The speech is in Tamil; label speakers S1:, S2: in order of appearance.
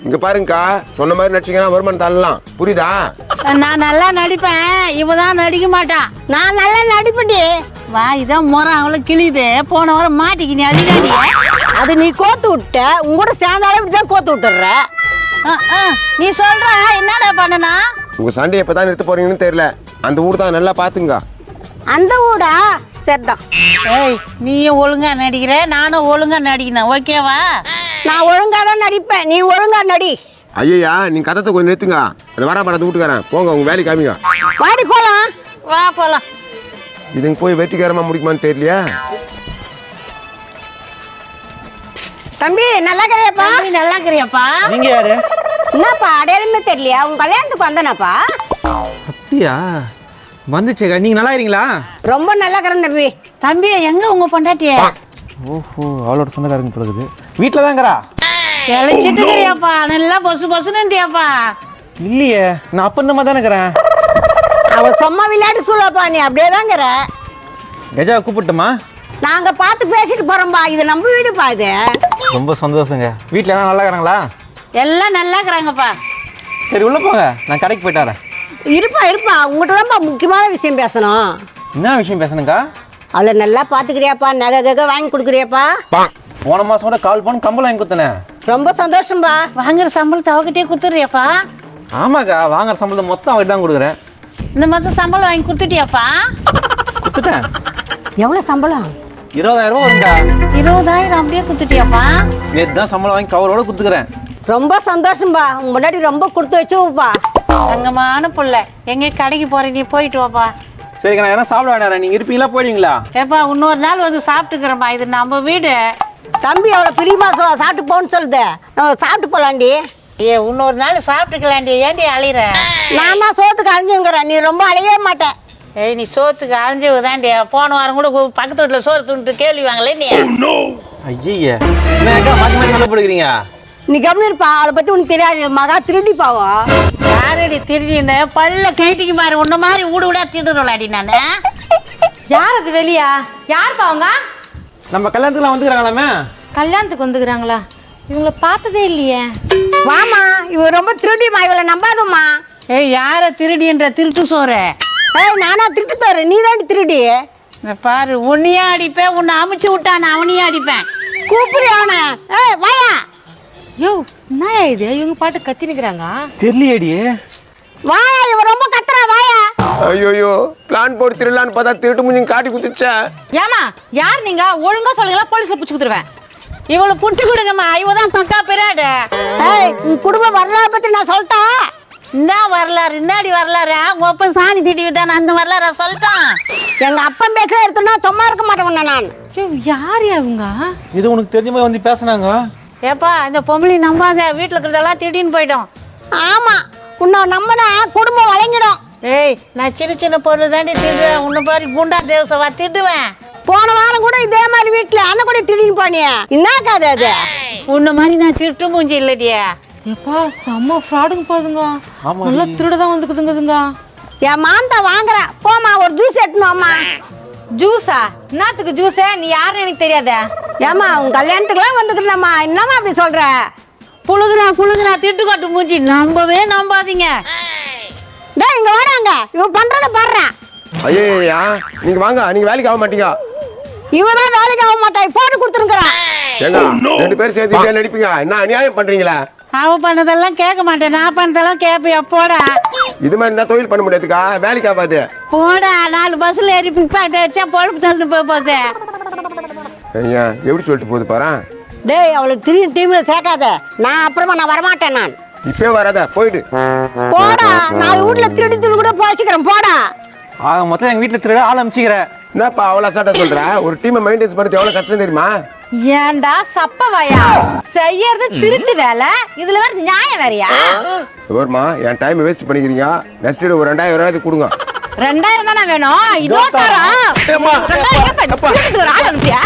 S1: இங்க பாருங்கக்கா, சொன்ன மாதிரி நடிச்சீங்கன்னா வருமானம் தரலாம். புரியுதா?
S2: நான் நல்லா நடிப்பேன், இவதான் நடிக்க மாட்டான்.
S3: நான் நல்லா நடிப்பேன்டி.
S2: வா இதான் முறை அவளை கிழியுது. போன வாரம் மாட்டிக்கினி அடிக்காடி.
S3: அது நீ கோத்து விட்ட, உங்கூட சேர்ந்தாலும் இப்படிதான் கோத்து விட்டுற.
S2: நீ சொல்ற என்னடா பண்ணனா?
S1: உங்க சண்டையை எப்பதான் நிறுத்த போறீங்கன்னு தெரியல. அந்த ஊர் தான் நல்லா பாத்துங்க.
S3: அந்த ஊடா சரிதான்.
S2: ஏய் நீயும் ஒழுங்கா நடிக்கிற, நானும் ஒழுங்கா நடிக்கணும். ஓகேவா?
S3: நான் ஒழுங்கா தான் நடிப்பேன், நீ ஒழுங்கா நடி.
S1: ஐயா, நீங்க கதத்தை கொஞ்சம் நிறுத்துங்க. அந்த வரா படத்தை வீட்டுக்காரன் போங்க, உங்க வேலைக்கு காமிங்க.
S3: வாடி போலாம்.
S2: வா போலாம்.
S1: இதுங்க போய் வெற்றிகரமா முடிக்குமான்னு தெரியலையா?
S3: தம்பி நல்லா இருக்கிறியாப்பா?
S2: நீ நல்லா இருக்கிறியாப்பா?
S4: நீங்க யாரு?
S3: என்னப்பா அடையாளமே தெரியலையா? உங்க கல்யாணத்துக்கு வந்தனாப்பா.
S4: அப்படியா? வந்துச்சேக்கா, நீங்க நல்லா இருக்கீங்களா?
S3: ரொம்ப நல்லா இருக்கிறேன் தம்பி.
S2: தம்பி எங்க உங்க பொண்டாட்டிய?
S4: ஓஹோ, அவளோட சொந்தக்காரங்க பிறகுது. வீட்டுல தாங்கிறா.
S2: இழைச்சிட்டு இருக்கிறியாப்பா? நல்லா பொசு பொசுன்னு இருந்தியாப்பா?
S4: இல்லையே, நான் அப்ப இந்த மாதிரி தானே இருக்கிறேன்.
S3: அவ சும்மா விளையாட்டு சொல்லப்பா, நீ அப்படியே தாங்கிற.
S4: கஜா கூப்பிட்டுமா?
S3: நாங்க பார்த்து பேசிட்டு போறோம்பா, இது நம்ம வீடுப்பா. இது
S4: ரொம்ப சந்தோஷங்க. வீட்டுல எல்லாம் நல்லா இருக்கிறாங்களா?
S2: எல்லாம் நல்லா இருக்கிறாங்கப்பா.
S4: சரி உள்ள போங்க, நான் கடைக்கு போயிட்டு வரேன்.
S3: இருப்பா உங்ககிட்ட தான்ப்பா முக்கியமான விஷயம் பேசணும்.
S4: என்ன விஷயம் பேசணுங்கக்கா?
S3: அவளை நல்லா பாத்துக்கிறியாப்பா? நகை வாங்கி கொடுக்குறியாப்பா?
S4: போன மாசம் கூட கால் பண்ணி கம்பளம் வாங்கி கொடுத்தனே.
S3: ரொம்ப சந்தோஷம்பா.
S2: வாங்குற சம்பளத்தை அவகிட்டே குத்துறியாப்பா?
S4: ஆமாக்கா, வாங்குற சம்பளம் மொத்தம் அவகிட்ட தான் கொடுக்குறேன்.
S2: இந்த மாசம் சம்பளம் வாங்கி கொடுத்துட்டியாப்பா?
S4: கொடுத்துட்டேன்.
S3: எவ்வளவு சம்பளம்?
S4: 20,000 ரூபாய் வருங்கக்கா.
S2: 20,000 அப்படியே குத்துட்டியாப்பா?
S4: நேற்று தான் சம்பளம் வாங்கி கவரோட கொடுத்துக்கிறேன்.
S3: ரொம்ப சந்தோஷம்பா. உங்க முன்னாடி ரொம்ப கொடுத்து வச்சுப்பா.
S2: தங்கமான புள்ள. எங்க கடைக்கு போற, நீ போயிட்டு வாப்பா.
S4: சரிக்கா, நான் எதனா சாப்பிட வேண்டாம். நீங்க இருப்பீங்களா போயிடுவீங்களா?
S2: ஏப்பா இன்னொரு நாள் வந்து சாப்பிட்டுக்கிறேன்ப்பா, இது நம்ம வீடு.
S3: தம்பி அவளை பிரியமா சாப்பிட்டு போன்னு சொல்லுது. நம்ம சாப்பிட்டு போலாண்டி.
S2: இன்னொரு நாள் சாப்பிட்டுக்கலாண்டி. ஏண்டி அழிற?
S3: நான் தான் சோத்துக்கு அழிஞ்சுங்கிறேன், நீ ரொம்ப அழியவே மாட்டேன்.
S2: ஏய் நீ சோத்துக்கு அழிஞ்சவுதாண்டி. போன வாரம் கூட பக்கத்து வீட்டுல சோறு துண்டு கேள்வி வாங்கல நீ.
S4: ஐயே, என்னக்கா மாத்தி மாத்தி சொல்ல போடுறீங்க?
S3: நீ கவனிப்பா, அவளை பத்தி உனக்கு தெரியாது. மகா திருடி பாவா.
S2: யாரடி திருடின்னு பல்ல கைட்டிக்கு மாதிரி உன்ன மாதிரி ஊடு விடா திருடுறோம்லாடி நானு.
S5: யார் அது வெளியா? யார் அவங்க?
S4: நம்ம கல்யாணத்துக்குலாம் வந்துக்கிறாங்களாமே.
S5: கல்யாணத்துக்கு வந்துக்கிறாங்களா? இவங்கள பார்த்ததே இல்லையே.
S3: வாமா, இவ ரொம்ப திருடிமா, இவளை நம்பாதம்மா.
S2: ஏய் யார திருடின்ற திருட்டு சோறு?
S3: நானா திருட்டு தோறேன், நீ தாண்டி திருடி.
S2: பாரு, உன்னையே அடிப்பேன். உன்னை அமுச்சு விட்டான், அவனையே அடிப்பேன்.
S3: கூப்பிடு அவனை. வாயா.
S5: யோ என்ன இது? இவங்க பாட்டு கத்தி நிக்கிறாங்க.
S4: தெரியலையேடி.
S3: வாயா, இவ ரொம்ப கத்துறா. வாயா.
S1: ஐயோ, பிளான் போட்டு திருடலான்னு பார்த்தா திருட்டு முடிஞ்சு காட்டி குத்துச்சா.
S5: ஏமா யார் நீங்க? ஒழுங்கா சொல்லுங்களா, போலீஸ்ல புடிச்சு குடுத்துருவேன்.
S2: இவளை புட்டு கொடுங்கம்மா, இவதான் பக்கா பிராடு.
S3: உன் குடும்ப வரலாறு பத்தி நான் சொல்லிட்டா.
S2: இந்த வரலாறு இன்னாடி வரலாறு? அவங்க அப்ப சாணி திட்டி தான் அந்த வரலாறு சொல்லிட்டான்.
S3: எங்க அப்பன் பேச்ச எடுத்தோம்னா சும்மா இருக்க மாட்டேன் நான்.
S5: யோ யார் அவங்க?
S4: இது உனக்கு தெரிஞ்ச மாதிரி வந்து பேசுனாங்க.
S2: ஏப்பா இந்த பொம்பளை நம்பாத, வீட்டுல இருக்கிறதெல்லாம் திடீர்னு போயிடும்.
S3: ஆமா, உன்னை நம்பினா குடும்பம் வழங்கிடும்.
S2: ஏய் நான் சின்ன சின்ன பொருள் தாண்டி திடுவேன். உன்ன பாரு குண்டா தேவசவா திடுவேன்.
S3: போன வாரம் கூட இதே மாதிரி வீட்டுல அண்ணன் கூட திடீர்னு போனியா? என்ன கதை அது?
S2: உன்ன மாதிரி நான் திருட்டு மூஞ்சி இல்லடியா.
S5: ஏப்பா செம்ம ஃப்ராடுங்க போதுங்க.
S4: ஆமா,
S5: நல்லா திருடதான் வந்துக்குதுங்க.
S3: என் மாந்தா வாங்குற. போமா, ஒரு ஜூஸ் எடுத்துனோம்மா.
S5: ஜூஸா? என்னத்துக்கு ஜூஸ்? நீ யாருன்னு எனக்கு தெரியாத.
S3: ஏமா, உன் கல்யாணத்துக்குலாம் வந்துக்கிறேம்மா, என்னம்மா அப்படி சொல்ற?
S2: புழுகுனா திட்டு காட்டு மூஞ்சி. நம்பவே நம்பாதீங்க.
S3: டேய் இங்க வராங்க, இவன் பண்றத பாடுறான்.
S1: ஐயா, நீங்க வாங்க, நீங்க வேலைக்கு ஆக மாட்டீங்க.
S3: இவதான் வேலைக்கு ஆக மாட்டான், போட்டு கொடுத்துருக்கிறான்.
S1: ஏங்க, 2 பேரும் சேர்த்து நடிப்பீங்க. என்ன அநியாயம் பண்றீங்களா?
S2: அவ பண்ணதெல்லாம் கேட்க மாட்டேன், நான் பண்ணதெல்லாம் கேட்பியா? போடா.
S1: இது மாதிரி இருந்தா தொழில் பண்ண முடியாதுக்கா, வேலைக்கு ஆகாது.
S2: போடா, 4 பஸ்ல ஏறி பிக்பாக்கெட் வச்சா பொழப்பு தள்ளிட்டு போய் போகுது.
S1: ஐயா, எப்படி சொல்லிட்டு போகுது பாரு.
S3: டேய் அவளுக்கு திரும்பி டீம்ல சேர்க்காத. நான் வரமாட்டேன். நான்
S1: இப்பவே வராத, போயிடு.
S3: போடா, 4 வீட்டுல திருடி கூட போச்சுக்கிறேன். போடா.
S4: ஆக மொத்தம் எங்க வீட்டுல திருட ஆள் அமைச்சிக்கிறேன்.
S1: என்னப்பா அவ்வளவு அசால்ட்டா சொல்ற? ஒரு டீமை மெயின்டைன்ஸ் பண்றது எவ்வளவு கஷ்டம் தெரியுமா?
S5: ஏண்டா சப்பவாயா? செய்யறது திருட்டு வேலை, இதுல வேற நியாயம் வேறையா?
S1: ஒருமா என் டைம் வேஸ்ட் பண்ணிக்கிறீங்க. நெக்ஸ்ட் ஒரு 2000 கொடுங்க.
S5: 2000 தானே வேணும்? இதோ தரோம். 2000 ஆள் அனுப்பியா?